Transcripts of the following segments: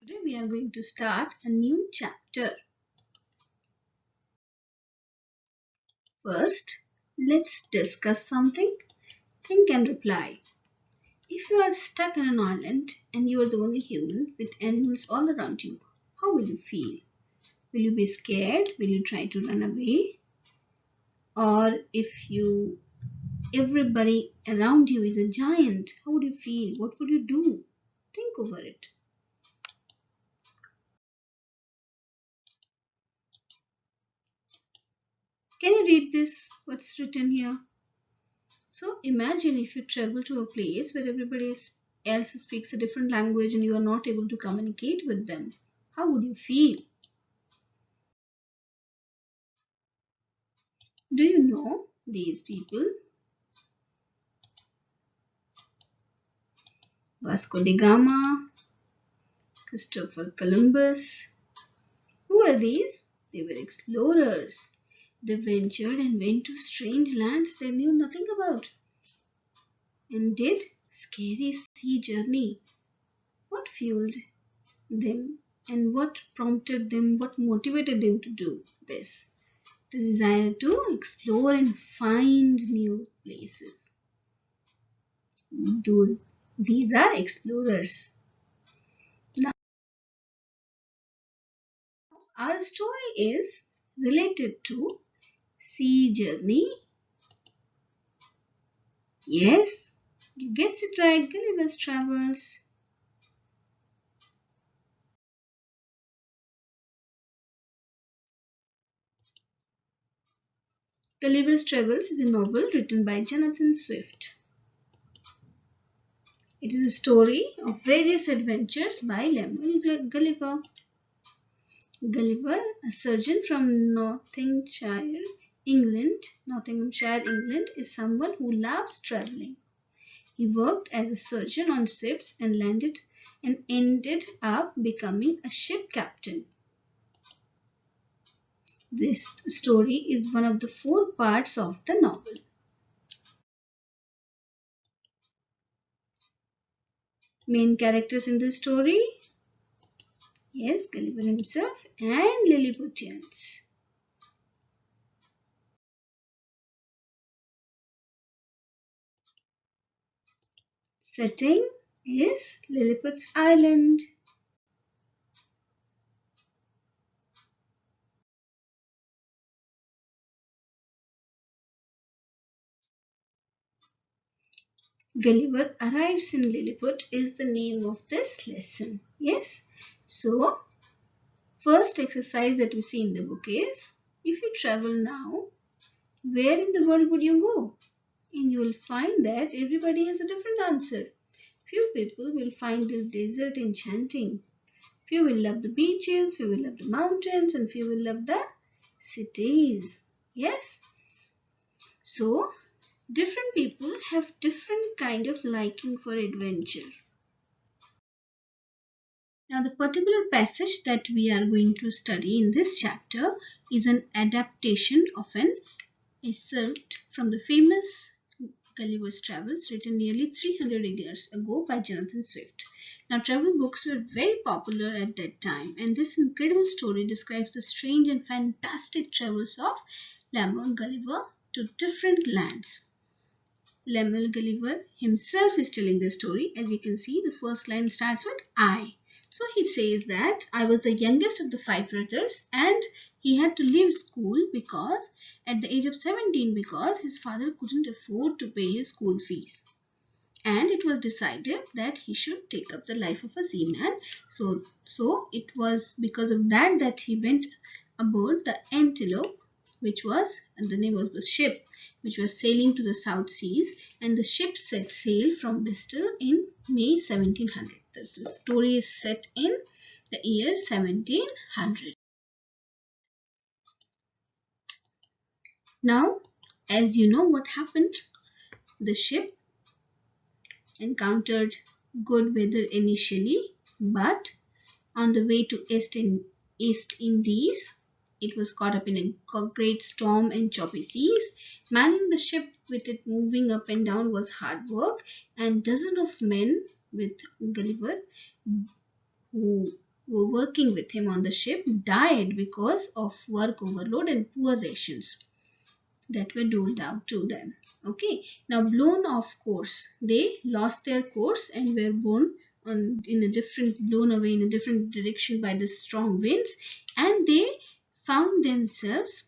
Today we are going to start a new chapter. First, let's discuss something. Think and reply. If you are stuck on an island and you are the only human with animals all around you, how will you feel? Will you be scared? Will you try to run away? Or if everybody around you is a giant, how would you feel? What would you do? Think over it. Can you read this? What's written here? So imagine if you travel to a place where everybody else speaks a different language and you are not able to communicate with them. How would you feel? Do you know these people? Vasco da Gama, Christopher Columbus. Who are these? They were explorers. They ventured and went to strange lands they knew nothing about and did scary sea journey. What fueled them and what prompted them, what motivated them to do this? The desire to explore and find new places. These are explorers. Now, our story is related to sea journey. Yes, you guessed it right, Gulliver's Travels. Gulliver's Travels is a novel written by Jonathan Swift. It is a story of various adventures by Lemuel Gulliver. Gulliver, a surgeon from Nottinghamshire, England, is someone who loves traveling. He worked as a surgeon on ships and ended up becoming a ship captain. This story is one of the 4 parts of the novel. Main characters in the story? Yes, Gulliver himself and Lilliputians. Setting is Lilliput's island. Gulliver arrives in Lilliput is the name of this lesson. Yes. So, first exercise that we see in the book is, if you travel now, where in the world would you go? And you will find that everybody has a different answer. Few people will find this desert enchanting. Few will love the beaches, few will love the mountains, and few will love the cities. Yes. So, different people have different kind of liking for adventure. Now, the particular passage that we are going to study in this chapter is an adaptation of an excerpt from the famous Gulliver's Travels written nearly 300 years ago by Jonathan Swift. Now, travel books were very popular at that time, and this incredible story describes the strange and fantastic travels of Lemuel Gulliver to different lands. Lemuel Gulliver himself is telling the story. As you can see, the first line starts with I. So he says that I was the youngest of the 5 brothers and he had to leave school because at the age of 17 because his father couldn't afford to pay his school fees. And it was decided that he should take up the life of a seaman. So it was because of that he went aboard the Antelope, which was the name of the ship, which was sailing to the South Seas, and the ship set sail from Bristol in May 1700. The story is set in the year 1700. Now, as you know what happened, the ship encountered good weather initially, but on the way to East Indies, it was caught up in a great storm and choppy seas. Manning the ship with it moving up and down was hard work, and dozens of men with Gulliver who were working with him on the ship died because of work overload and poor rations that were doled out to them. Okay, now blown off course, they lost their course and were blown away in a different direction by the strong winds, and they found themselves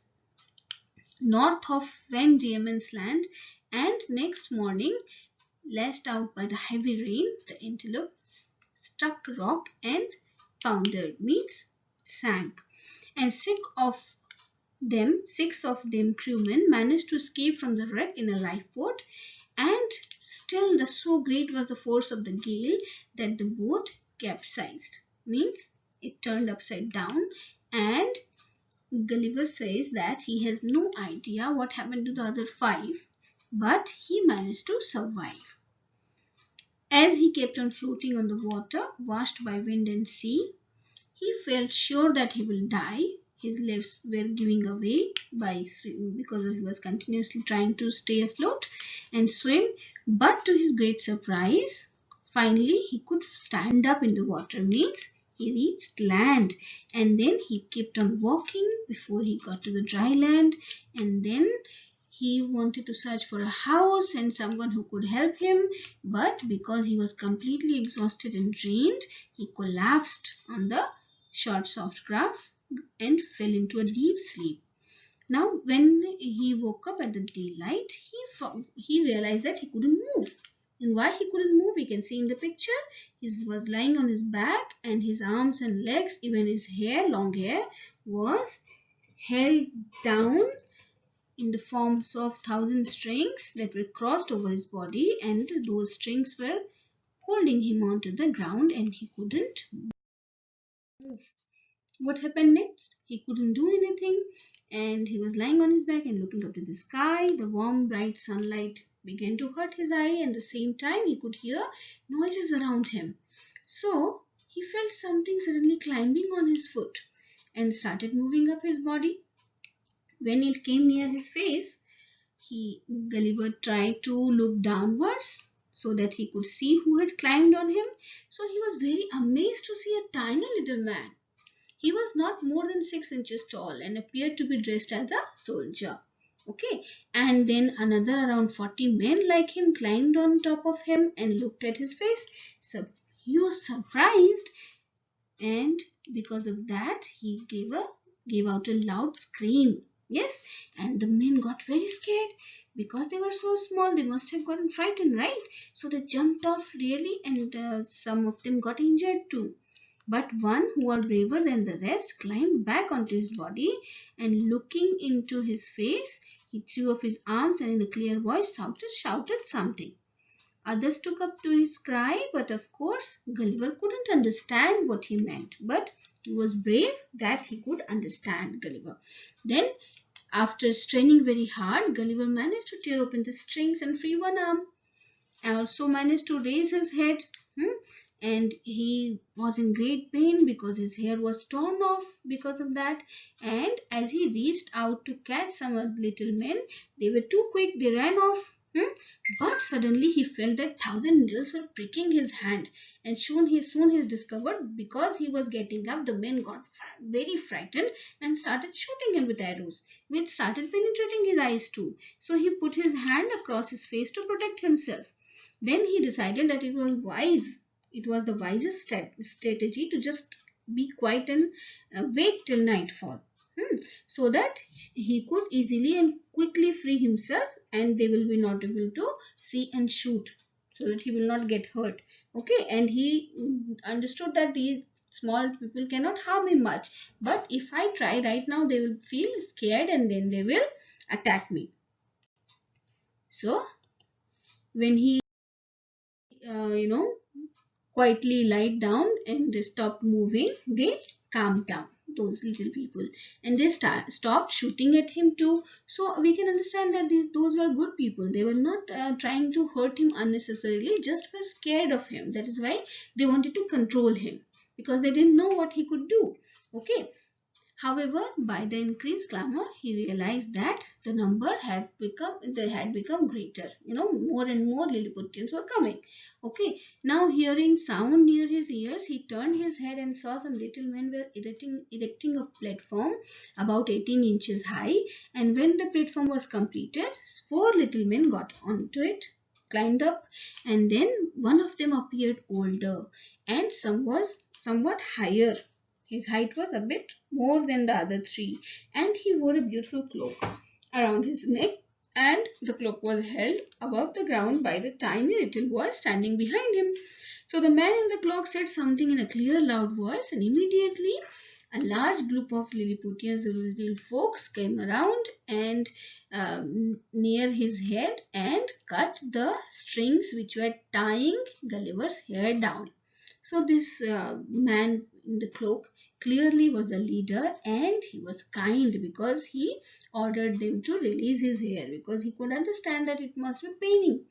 north of Van Diemen's Land. And next morning, lashed out by the heavy rain, the antelope struck a rock and foundered, means sank. And six of them crewmen managed to escape from the wreck in a lifeboat, and still so great was the force of the gale that the boat capsized, means it turned upside down. And Gulliver says that he has no idea what happened to the other five, but he managed to survive. As he kept on floating on the water, washed by wind and sea, he felt sure that he will die. His legs were giving away because he was continuously trying to stay afloat and swim. But to his great surprise, finally he could stand up in the water, means he reached land. And then he kept on walking before he got to the dry land. And then he wanted to search for a house and someone who could help him, but because he was completely exhausted and drained, he collapsed on the short soft grass and fell into a deep sleep. Now when he woke up at the daylight, he realized that he couldn't move. And why he couldn't move, we can see in the picture. He was lying on his back, and his arms and legs, even his hair, long hair, was held down in the forms of 1,000 strings that were crossed over his body, and those strings were holding him onto the ground, and he couldn't move. What happened next? He couldn't do anything, and he was lying on his back and looking up to the sky. The warm, bright sunlight began to hurt his eye, and at the same time he could hear noises around him. So he felt something suddenly climbing on his foot and started moving up his body. When it came near his face, Gulliver tried to look downwards so that he could see who had climbed on him. So he was very amazed to see a tiny little man. He was not more than 6 inches tall and appeared to be dressed as a soldier. Okay, and then another around 40 men like him climbed on top of him and looked at his face. So he was surprised, and because of that he gave out a loud scream. Yes, and the men got very scared because they were so small. They must have gotten frightened, right? So they jumped off really, and some of them got injured too. But one, who was braver than the rest, climbed back onto his body, and looking into his face, he threw up his arms and in a clear voice shouted something. Others took up to his cry, but of course Gulliver couldn't understand what he meant. But he was brave that he could understand Gulliver. Then, after straining very hard, Gulliver managed to tear open the strings and free one arm. And also managed to raise his head. And he was in great pain because his hair was torn off because of that. And as he reached out to catch some of the little men, they were too quick, they ran off. But suddenly he felt that 1,000 needles were pricking his hand, and soon he discovered, because he was getting up, the men got very frightened and started shooting him with arrows, which started penetrating his eyes too. So he put his hand across his face to protect himself. Then he decided that it was the wisest strategy to just be quiet and wait till nightfall, so that he could easily and quickly free himself, and they will be not able to see and shoot, so that he will not get hurt. Okay, and he understood that these small people cannot harm him much, but if I try right now, they will feel scared and then they will attack me. So when he quietly lied down and they stopped moving, they calmed down, those little people, and they stopped shooting at him too. So we can understand that those were good people. They were not trying to hurt him unnecessarily, just were scared of him. That is why they wanted to control him, because they didn't know what he could do. Okay. However, by the increased clamor, he realized that the number had become greater. More and more Lilliputians were coming. Okay, now hearing sound near his ears, he turned his head and saw some little men were erecting a platform about 18 inches high. And when the platform was completed, 4 little men got onto it, climbed up, and then one of them appeared older and some was somewhat higher. His height was a bit more than the other three, and he wore a beautiful cloak around his neck, and the cloak was held above the ground by the tiny little boy standing behind him. So the man in the cloak said something in a clear, loud voice, and immediately a large group of Lilliputians, the little folks, came around and near his head and cut the strings which were tying Gulliver's hair down. So this man in the cloak clearly was the leader, and he was kind because he ordered them to release his hair, because he could understand that it must be paining.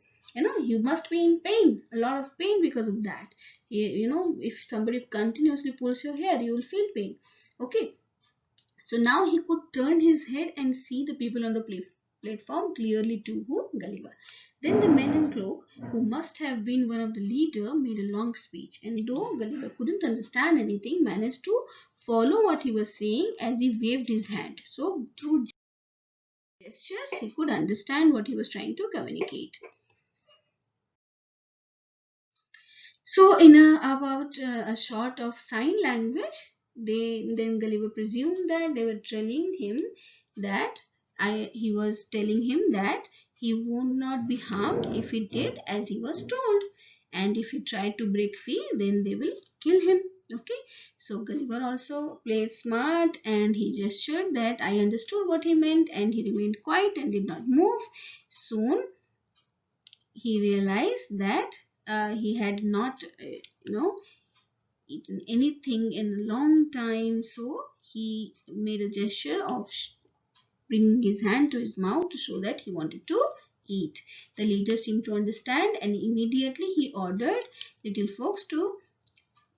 You must be in pain, a lot of pain because of that. If somebody continuously pulls your hair, you will feel pain. Okay, so now he could turn his head and see the people on the platform clearly to who? Gulliver. Then the man in cloak, who must have been one of the leader, made a long speech, and though Gulliver couldn't understand anything, managed to follow what he was saying as he waved his hand. So through gestures, he could understand what he was trying to communicate. So, in about a sort of sign language, then Gulliver presumed that they were telling him that he was telling him that he would not be harmed if he did as he was told, and if he tried to break free, then they will kill him. Okay, so Gulliver also played smart, and he gestured that I understood what he meant, and he remained quiet and did not move. Soon he realized that he had not eaten anything in a long time, so he made a gesture of bringing his hand to his mouth to show that he wanted to eat. The leader seemed to understand, and immediately he ordered little folks to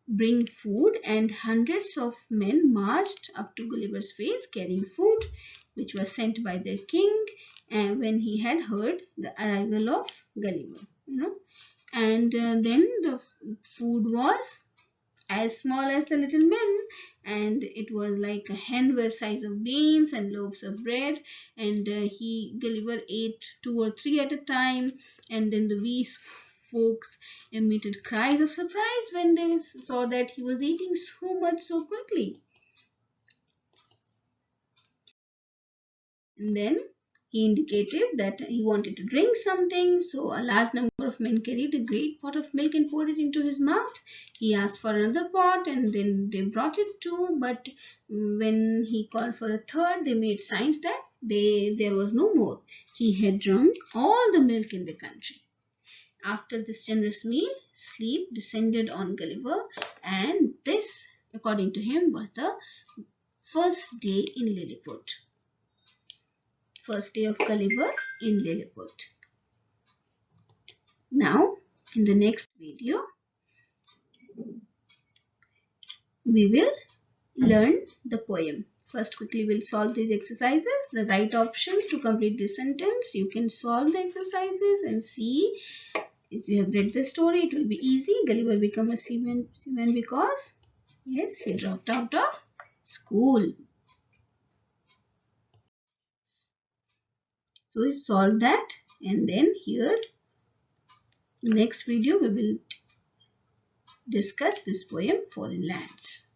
bring food, and hundreds of men marched up to Gulliver's face carrying food which was sent by their king when he had heard the arrival of Gulliver. And then the food was as small as the little men, and it was like a handful size of beans and loaves of bread, and Gulliver ate 2 or 3 at a time, and then the wee folks emitted cries of surprise when they saw that he was eating so much so quickly. And then he indicated that he wanted to drink something, so a large number of men carried a great pot of milk and poured it into his mouth. He asked for another pot, and then they brought it too, but when he called for a third, they made signs that there was no more. He had drunk all the milk in the country. After this generous meal, sleep descended on Gulliver, and this, according to him, was the first day in Lilliput. First day of Gulliver in Lilliput. Now, in the next video, we will learn the poem. First, quickly we'll solve these exercises. The right options to complete this sentence. You can solve the exercises and see. If you have read the story, it will be easy. Gulliver became a seaman because, yes, he dropped out of school. So we solve that, and then here, next video, we will discuss this poem, Foreign Lands.